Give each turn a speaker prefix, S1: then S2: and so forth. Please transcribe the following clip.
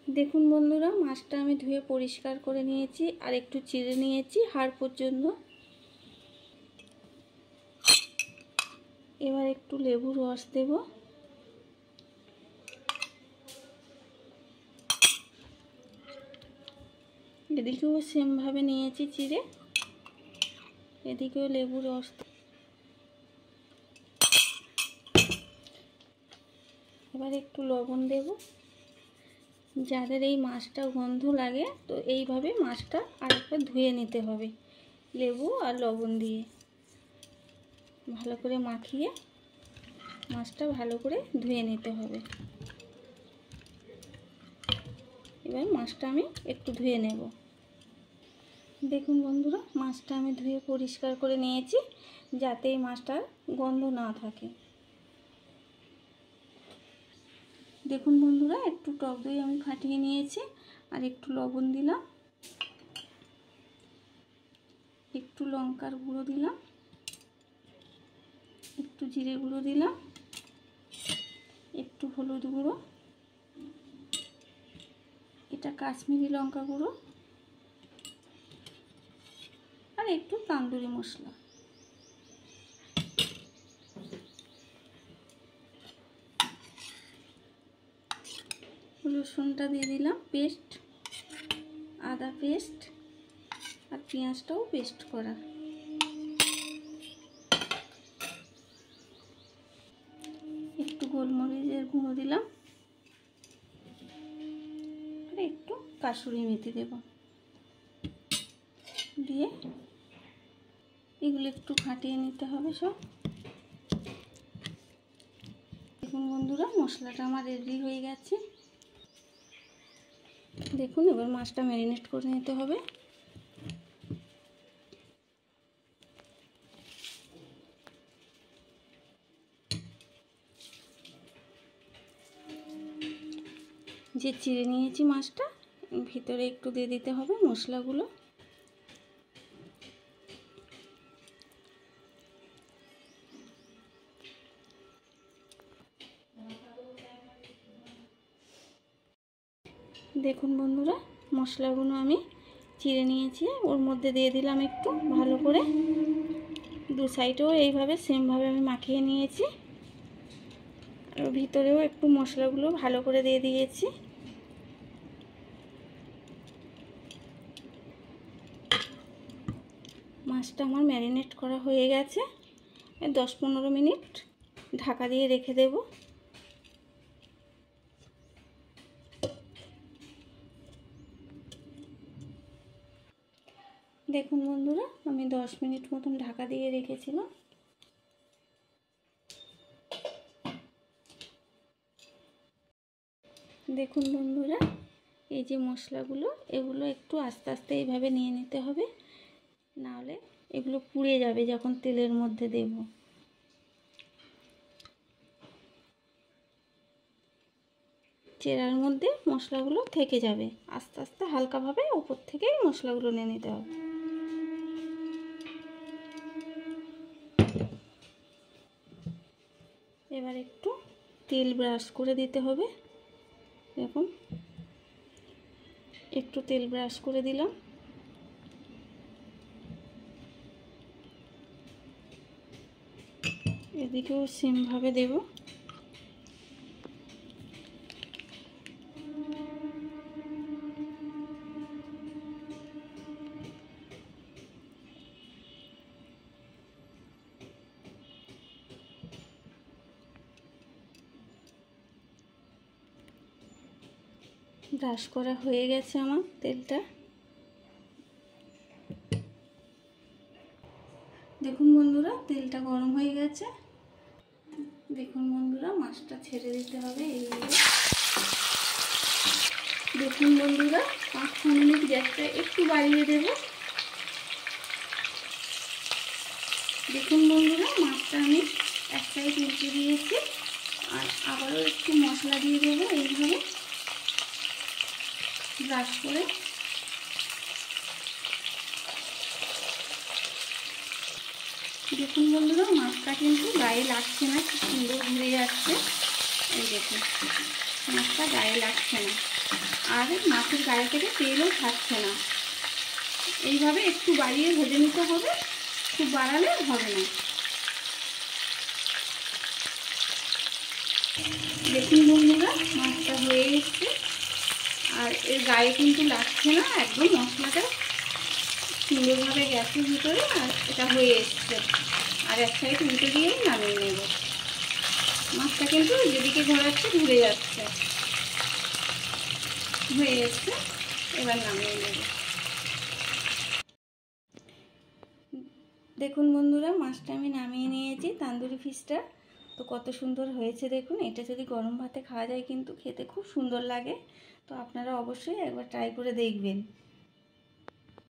S1: দেখুন বন্ধুরা, মাছটা আমি ধুয়ে পরিষ্কার করে নিয়েছি আর একটু চিড়ে নিয়েছি হাড় পর্যন্ত। এবার একটু লেবুর রস দেব। এদিকেও সেমভাবে নিয়েছি চিড়ে, এদিকেও লেবুর রস। এবার একটু লবণ দেব। যাদের এই মাছটা গন্ধ লাগে তো এইভাবে মাছটা আরেকবার ধুয়ে নিতে হবে লেবু আর লবণ দিয়ে। ভালো করে মাখিয়ে মাছটা ভালো করে ধুয়ে নিতে হবে। এবার মাছটা আমি একটু ধুয়ে নেব। দেখুন বন্ধুরা, মাছটা আমি ধুয়ে পরিষ্কার করে নিয়েছি যাতে এই মাছটার গন্ধ না থাকে। দেখুন বন্ধুরা, একটু টক দই আমি ফাটিয়ে নিয়েছি আর একটু লবণ দিলাম, একটু লঙ্কার গুঁড়ো দিলাম, একটু জিরে গুঁড়ো দিলাম, একটু হলুদ গুঁড়ো, এটা কাশ্মীরি লঙ্কা গুঁড়ো, আর একটু তান্দুরি মশলা। রসুনটা দিয়ে দিলাম পেস্ট, আদা পেস্ট, আর পেঁয়াজটাও পেস্ট করা। একটু গোলমরিচের গুঁড়ো দিলাম আর একটু কাসুরি মেথি দেব। দিয়ে এগুলো একটু ফাটিয়ে নিতে হবে সব। দেখুন বন্ধুরা, মশলাটা আমার রেডি হয়ে গেছে। দেখুন, এবার মাছটা ম্যারিনেট করে নিতে হবে। যে চিড়ে নিয়েছি মাছটা ভিতরে একটু দিয়ে দিতে হবে মশলাগুলো। দেখুন বন্ধুরা, মশলাগুলো আমি চিড়ে নিয়েছি, ওর মধ্যে দিয়ে দিলাম একটু ভালো করে। দু সাইডেও এইভাবে সেমভাবে আমি মাখিয়ে নিয়েছি আর ভিতরেও একটু মশলাগুলো ভালো করে দিয়ে দিয়েছি। মাছটা আমার ম্যারিনেট করা হয়ে গেছে। 10-15 মিনিট ঢাকা দিয়ে রেখে দেব। দেখুন বন্ধুরা, আমি 10 মিনিট মতন ঢাকা দিয়ে রেখেছিলাম। দেখুন বন্ধুরা, এই যে মশলাগুলো, এগুলো একটু আস্তে আস্তে এইভাবে নিয়ে নিতে হবে, নাহলে এগুলো পুড়ে যাবে যখন তেলের মধ্যে দেব। চেরার মধ্যে মশলাগুলো থেকে যাবে, আস্তে আস্তে হালকাভাবে উপর থেকেই মশলাগুলো নিয়ে নিতে হবে। এবার একটু তেল ব্রাশ করে দিতে হবে। দেখুন, একটু তেল ব্রাশ করে দিলাম। এদিকেও সেমভাবে দেব। ব্রাশ করা হয়ে গেছে আমার তেলটা। দেখুন বন্ধুরা, তেলটা গরম হয়ে গেছে। দেখুন বন্ধুরা, মাছটা ছেড়ে দিতে হবে এইভাবে। দেখুন বন্ধুরা, 5-6 মিনিট গ্যাসটা একটু বাড়িয়ে দেব। দেখুন বন্ধুরা, মাছটা আমি এক সাইড উল্টে দিয়েছি আর আবারও একটু মশলা দিয়ে দেবো এইভাবে ব্রাশ করে। দেখুন বন্ধুরা, মাছটা কিন্তু গায়ে লাগছে না, খুব সুন্দর ঘুরে যাচ্ছে। এই দেখুন, মাছটা গায়ে লাগছে না। আর মাছের গায়ে থেকে তেলও থাকছে না। এইভাবে একটু বাড়িয়ে ভেজে নিতে হবে, খুব বাড়ালে হবে না। দেখুন বন্ধুরা, মাছটা হয়ে এসছে আর এর গায়ে কিন্তু লাগছে না, একদম মশলাটা সুন্দরভাবে গ্যাসের ভিতরে আর এটা হয়ে এসছে। আর এক সাইড উল্টে দিয়েই নামিয়ে নেব। মাছটা কিন্তু যেদিকে ঘোরাচ্ছে ঘুরে যাচ্ছে, হয়ে এসছে। এবার নামিয়ে নেব। দেখুন বন্ধুরা, মাছটা আমি নামিয়ে নিয়েছি, তান্দুরি ফিশটা। তো কত সুন্দর হয়েছে দেখুন। এটা যদি গরম ভাতে খাওয়া যায় কিন্তু খেতে খুব সুন্দর লাগে। তো আপনারা অবশ্যই একবার ট্রাই করে দেখবেন।